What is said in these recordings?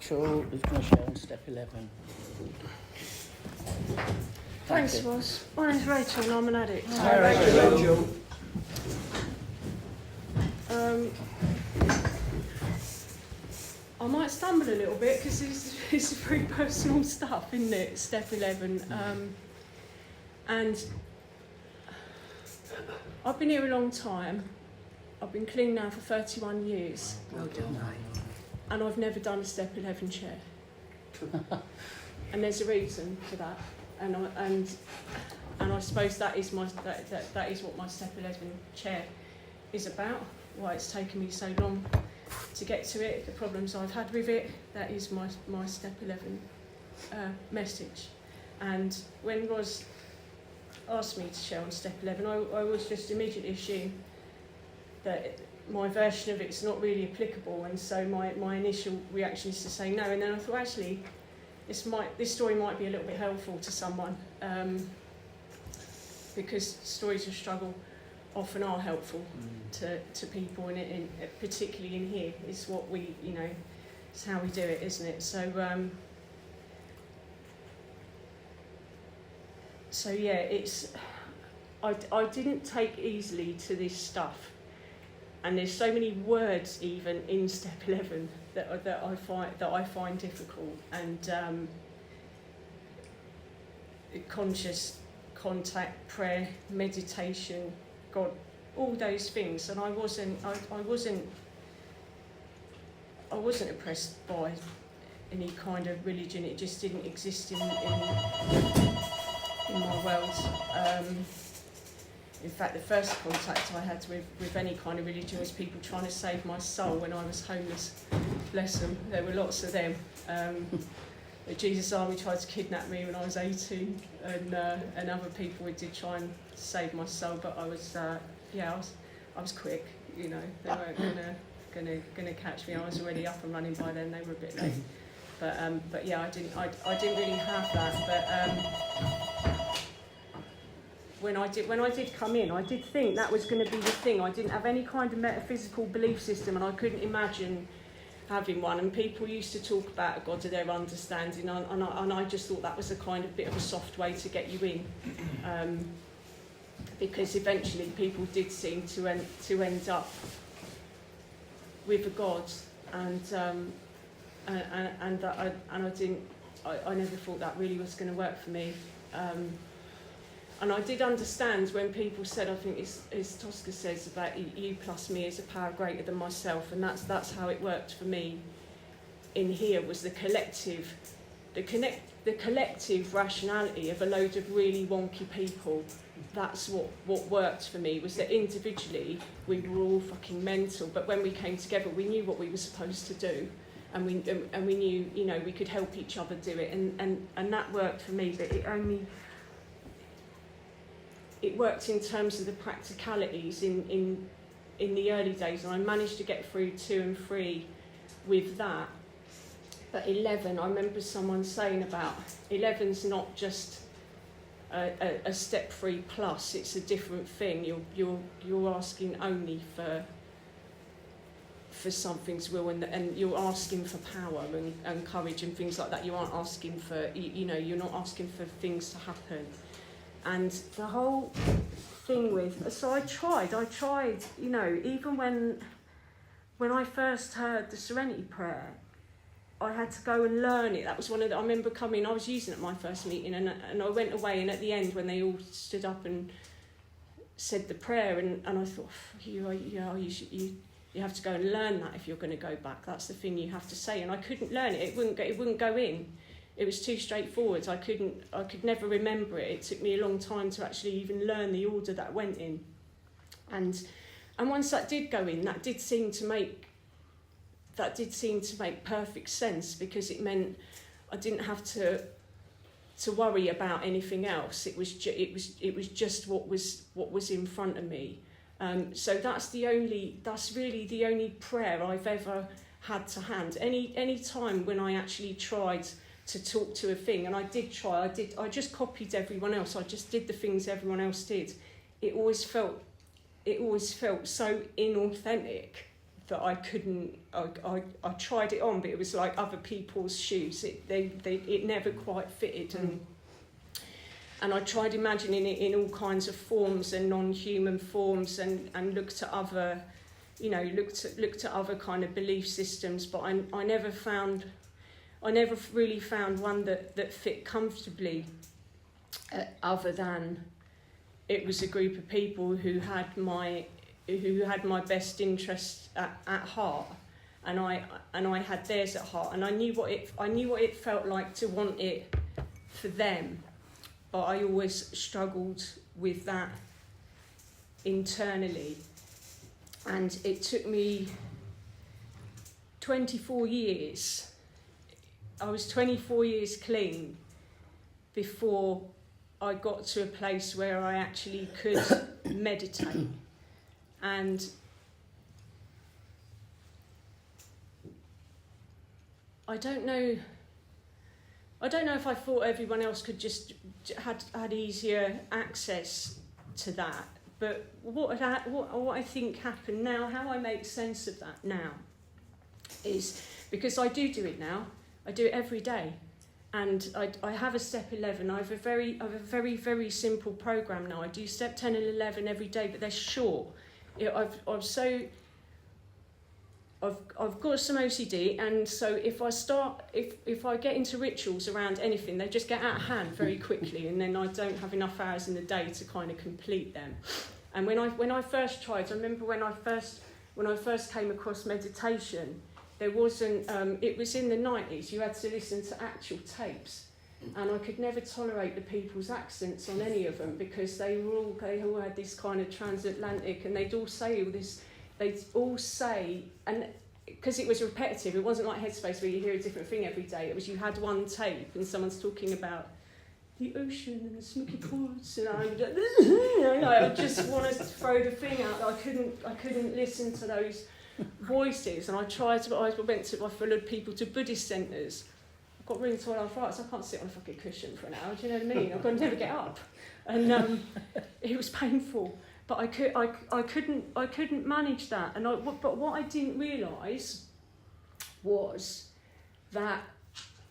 Rachel is going to share on step 11. Thanks, Ross. My name's Rachel and I'm an addict. Hi, Rachel. I might stumble a little bit because it's very personal stuff, isn't it? Step 11. And I've been here a long time. I've been clean now for 31 years. Well done, And I've never done a step 11 chair. And there's a reason for that. And I suppose that is that is what my step 11 chair is about. Why it's taken me so long to get to it, the problems I've had with it. That is my step 11 message. And when Roz asked me to share on step 11, I was just immediately assumed that my version of it's not really applicable, and so my initial reaction is to say no. And then I thought, actually, this story might be a little bit helpful to someone, because stories of struggle often are helpful to people, and particularly in here is what we, it's how we do it, isn't it? So yeah, I didn't take easily to this stuff, and there's so many words even in step 11 that I find difficult, and conscious contact, prayer, meditation, God, all those things, and I wasn't oppressed by any kind of religion. It just didn't exist in my world. In fact, the first contact I had with any kind of religion was people trying to save my soul when I was homeless. Bless them, there were lots of them. The Jesus Army tried to kidnap me when I was 18, and other people did try and save my soul, but I was quick. They weren't gonna catch me. I was already up and running by then. They were a bit late, but yeah, I didn't really have that. But when I did come in, I did think that was going to be the thing. I didn't have any kind of metaphysical belief system, and I couldn't imagine having one. And people used to talk about a God of their understanding, and I just thought that was a kind of bit of a soft way to get you in, because eventually people did seem to end up with a God, and I never thought that really was going to work for me. And I did understand when people said, I think as Tosca says, about you plus me is a power greater than myself, and that's how it worked for me in here, was the collective rationality of a load of really wonky people. That's what worked for me, was that individually we were all fucking mental, but when we came together we knew what we were supposed to do, and we knew, we could help each other do it, and that worked for me. But it worked in terms of the practicalities in the early days, and I managed to get through 2 and 3 with that. But 11, I remember someone saying about 11's not just a step 3 plus; it's a different thing. You're asking only for something's will, and you're asking for power and courage and things like that. You aren't asking for, you're not asking for things to happen. And the whole thing with, so I tried, even when I first heard the Serenity Prayer, I had to go and learn it. That was I remember coming, I was using it at my first meeting, and I went away, and at the end when they all stood up and said the prayer, and I thought, you have to go and learn that if you're going to go back. That's the thing you have to say, and I couldn't learn it. It wouldn't go in. It was too straightforward. I could never remember it. It took me a long time to actually even learn the order that went in. And once that did go in, that did seem to make perfect sense, because it meant I didn't have to worry about anything else. It was just what was in front of me. So that's really the only prayer I've ever had to hand. Any time when I actually tried to talk to a thing, and I just copied everyone else. I just did the things everyone else did. It always felt so inauthentic that I couldn't. I tried it on, but it was like other people's shoes. It never quite fitted, and I tried imagining it in all kinds of forms and non-human forms, and looked at other, looked at other kind of belief systems, but I never really found one that fit comfortably, other than it was a group of people who had my best interest at heart, and I had theirs at heart, and I knew what it felt like to want it for them, but I always struggled with that internally, and it took me 24 years. I was 24 years clean before I got to a place where I actually could meditate. And I don't know if I thought everyone else could just had easier access to that. But what I think happened now, how I make sense of that now, is because I do it now. I do it every day, and I have a step 11. I have a very very simple program now. I do step 10 and 11 every day, but they're short. I've got some OCD, and so if I get into rituals around anything, they just get out of hand very quickly, and then I don't have enough hours in the day to kind of complete them. And when I first tried, I remember when I first came across meditation, there wasn't. It was in the 90s. You had to listen to actual tapes, and I could never tolerate the people's accents on any of them, because they all had this kind of transatlantic, and they'd all say all this. They'd all say, and because it was repetitive, it wasn't like Headspace where you hear a different thing every day. It was you had one tape and someone's talking about the ocean and the smoky ports, and I just wanted to throw the thing out. I couldn't listen to those voices, and I followed people to Buddhist centres. I've got rheumatoid arthritis. I can't sit on a fucking cushion for an hour. Do you know what I mean? I could never get up, and it was painful. But I couldn't manage that. But what I didn't realise was that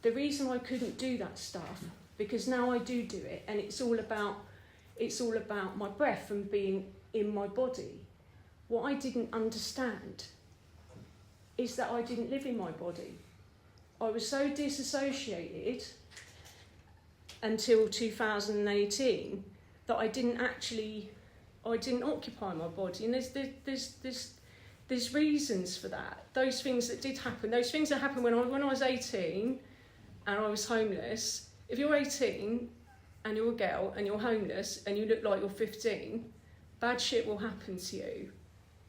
the reason I couldn't do that stuff, because now I do it, and it's all about my breath and being in my body. What I didn't understand is that I didn't live in my body. I was so disassociated until 2018 that I didn't occupy my body, and there's reasons for that. Those things that did happen, those things that happened when I was 18 and I was homeless. If you're 18 and you're a girl and you're homeless and you look like you're 15, bad shit will happen to you.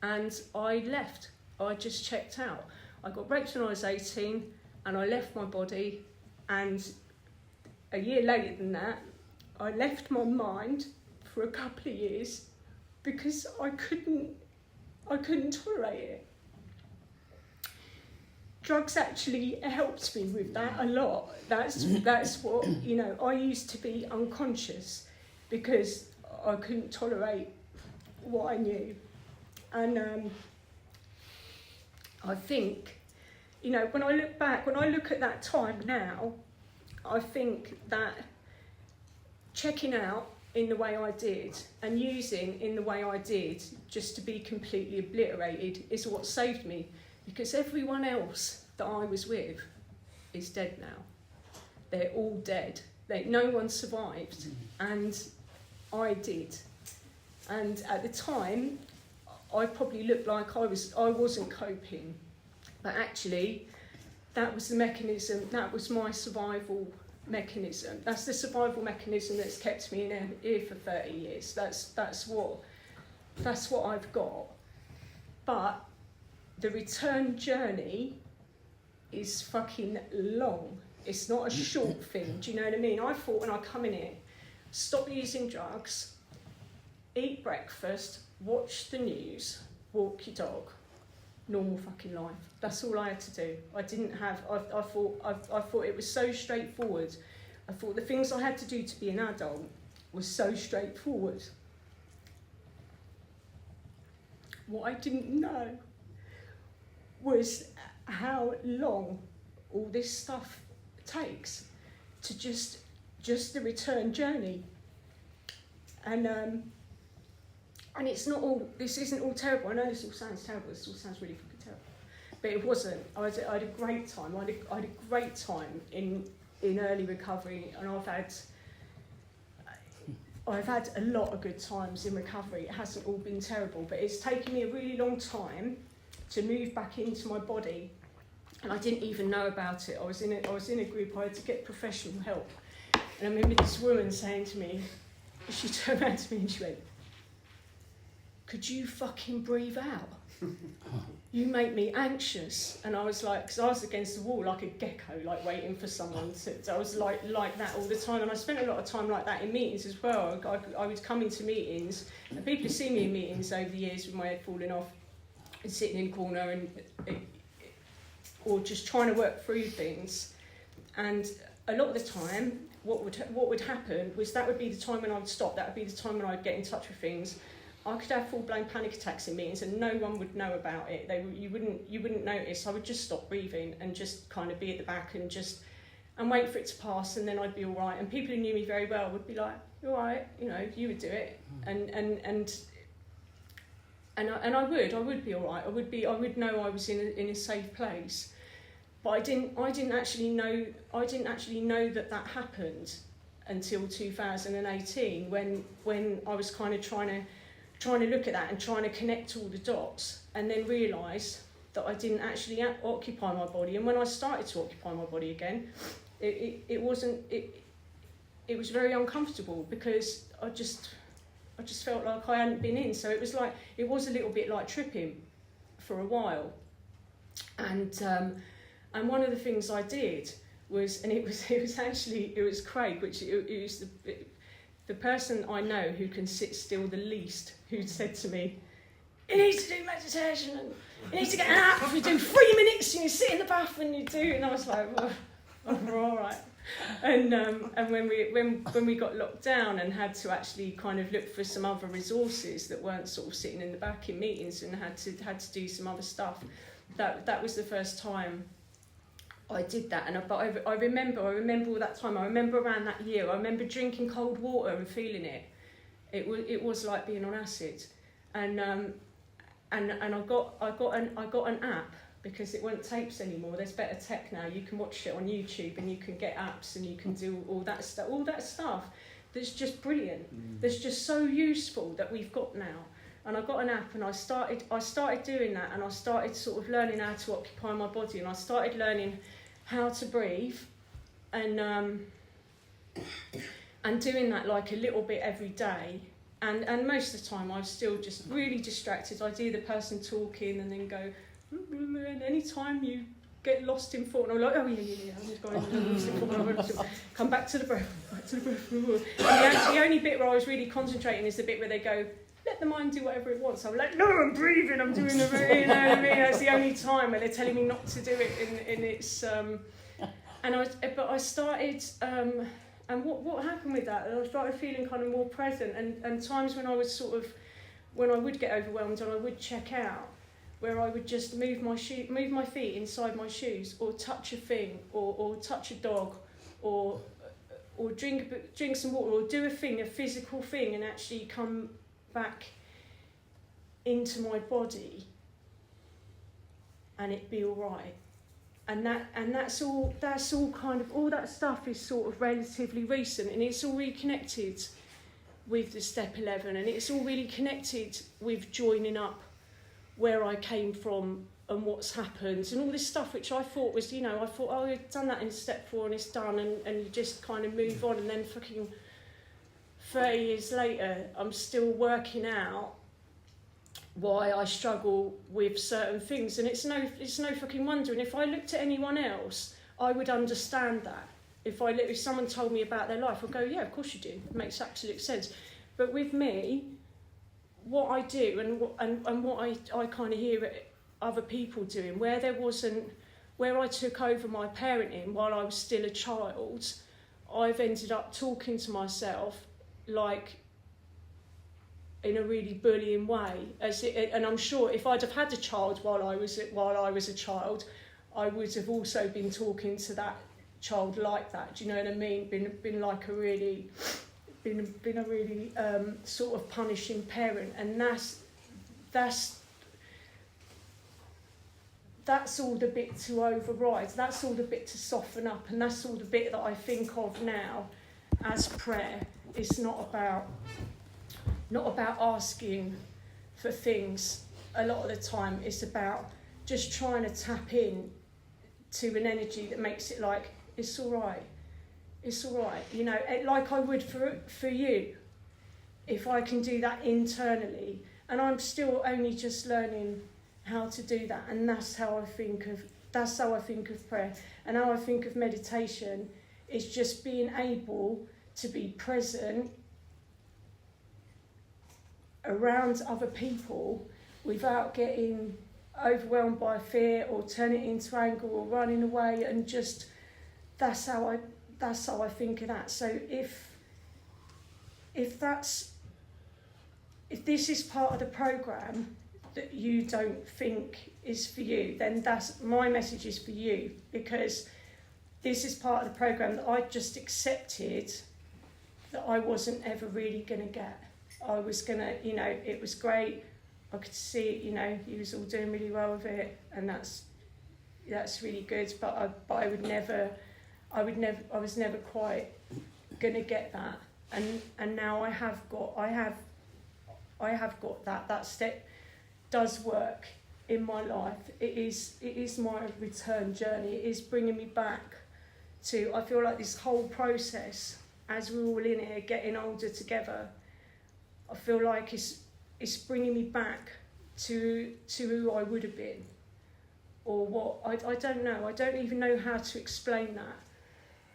And I left. I just checked out. I got raped when I was 18 and I left my body, and a year later than that, I left my mind for a couple of years because I couldn't tolerate it. Drugs actually helped me with that a lot. That's what, I used to be unconscious because I couldn't tolerate what I knew. And I think, when I look at that time now, I think that checking out in the way I did and using in the way I did just to be completely obliterated is what saved me, because everyone else that I was with is dead now. They're all dead. No one survived, and I did. And at the time, I probably looked like I wasn't coping, but actually, that was the mechanism. That was my survival mechanism. That's the survival mechanism that's kept me in here for 30 years. That's what I've got. But the return journey is fucking long. It's not a short thing. Do you know what I mean? I thought when I come in here, stop using drugs, eat breakfast, watch the news, walk your dog, normal fucking life. That's all I had to do. I thought it was so straightforward. I thought the things I had to do to be an adult was so straightforward. What I didn't know was how long all this stuff takes to just the return journey. And it's not all, this isn't all terrible. I know this all sounds terrible, this all sounds really fucking terrible. But it wasn't. I had a great time. I had a great time in early recovery, and I've had a lot of good times in recovery. It hasn't all been terrible, but it's taken me a really long time to move back into my body, and I didn't even know about it. I was in a group. I had to get professional help, and I remember this woman saying to me, she turned around to me and she went, "Could you fucking breathe out? You make me anxious." And I was like, because I was against the wall like a gecko, like waiting for someone to. I was like that all the time, and I spent a lot of time like that in meetings as well. I would come into meetings, and people have seen me in meetings over the years with my head falling off and sitting in a corner or just trying to work through things. And a lot of the time, what would happen was that would be the time when I would stop. That would be the time when I'd get in touch with things. I could have full-blown panic attacks in meetings and no one would know about it. You wouldn't notice. I would just stop breathing and just kind of be at the back and wait for it to pass, and then I'd be all right. And people who knew me very well would be like, "You're all right, you know, you would do it." And I would be all right. I would know I was in a safe place. But I didn't actually know that happened until 2018 when I was kind of trying to look at that and trying to connect all the dots, and then realise that I didn't actually occupy my body. And when I started to occupy my body again, it was very uncomfortable, because I just felt like I hadn't been in. So it was a little bit like tripping for a while. And one of the things I did was, and it was Craig, which it was the person I know who can sit still the least, who said to me, "You need to do meditation, and you need to get an app. You do 3 minutes, and you sit in the bath and you do." And I was like, "Well, we're all right." And when we got locked down and had to actually kind of look for some other resources that weren't sort of sitting in the back in meetings, and had to do some other stuff, that was the first time I did that. But I remember all that time. I remember around that year. I remember drinking cold water and feeling it. It was like being on acid, and I got an app, because it weren't tapes anymore. There's better tech now. You can watch it on YouTube, and you can get apps, and you can do all that stuff. All that stuff that's just brilliant. That's just so useful that we've got now. And I got an app, and I started doing that, and I started sort of learning how to occupy my body, and I started learning how to breathe, and doing that like a little bit every day. And most of the time I was still just really distracted. I'd hear the person talking and then go, and any time you get lost in thought, and I'm like, "Oh yeah, I'm just going come back to the breath, And the only bit where I was really concentrating is the bit where they go, "Let the mind do whatever it wants." I'm like, "No, I'm breathing, I'm doing the breathing," you know what I mean? That's the only time where they're telling me not to do it in its but I started and what happened with that, I started feeling kind of more present, and times when I was when I would get overwhelmed and I would check out, where I would just move my feet inside my shoes, or touch a thing, or touch a dog, or drink some water, or do a physical thing, and actually come back into my body, and it'd be all right. And that's all kind of, all that stuff is sort of relatively recent, and it's all really connected with the Step 11, and it's all really connected with joining up where I came from and what's happened, and all this stuff which I thought was, oh, I've done that in Step 4 and it's done, and you just kind of move on, and then fucking 30 years later I'm still working out why I struggle with certain things, and it's no fucking wonder. And if I looked at anyone else, I would understand that. If someone told me about their life, I'd go, "Yeah, of course you do. It makes absolute sense." But with me, what I do and what I kind of hear other people doing, where I took over my parenting while I was still a child, I've ended up talking to myself like in a really bullying way. And I'm sure if I'd have had a child while I was a child, I would have also been talking to that child like that. Do you know what I mean? Been like a really sort of punishing parent, and that's all the bit to override. That's all the bit to soften up, and that's all the bit that I think of now as prayer. It's not about asking for things a lot of the time. It's about just trying to tap in to an energy that makes it like, it's all right, you know, like I would for you, if I can do that internally. And I'm still only just learning how to do that, and that's how I think of prayer. And how I think of meditation is just being able to be present around other people without getting overwhelmed by fear or turning it into anger or running away, and just that's how I think of that. So if this is part of the programme that you don't think is for you, then that's my message is for you, because this is part of the programme that I just accepted that I wasn't ever really going to get. I was going to, you know, it was great. I could see, you know, you was all doing really well with it, and that's really good. But I was never quite going to get that. And now I have got that. That step does work in my life. It is my return journey. It is bringing me back to, I feel like this whole process, as we're all in here getting older together, I feel like it's bringing me back to who I would have been, or what, I don't know. I don't even know how to explain that,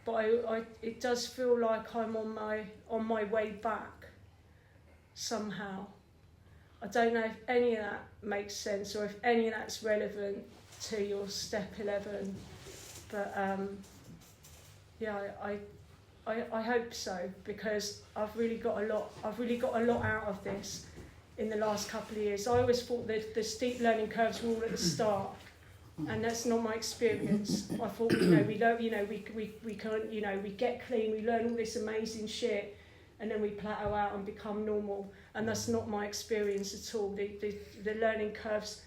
but it does feel like I'm on my way back somehow. I don't know if any of that makes sense, or if any of that's relevant to your step 11, but yeah, I hope so, because I've really got a lot out of this in the last couple of years. I always thought that the steep learning curves were all at the start, and that's not my experience. I thought, you know, we don't, you know, we can't, you know, we get clean, we learn all this amazing shit, and then we plateau out and become normal. And that's not my experience at all. The learning curves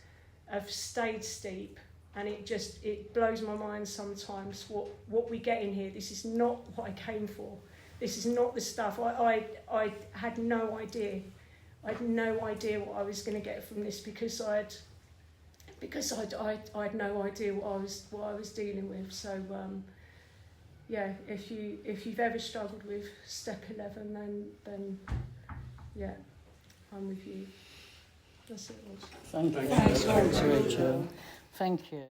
have stayed steep, and it blows my mind sometimes what we get in here. This is not what I came for. This is not the stuff. I had no idea. I had no idea what I was going to get from this, because I had no idea what I was dealing with. So yeah, if you've ever struggled with step 11, then yeah, I'm with you. That's it. Thank you. Thank you, Rachel. Thank you.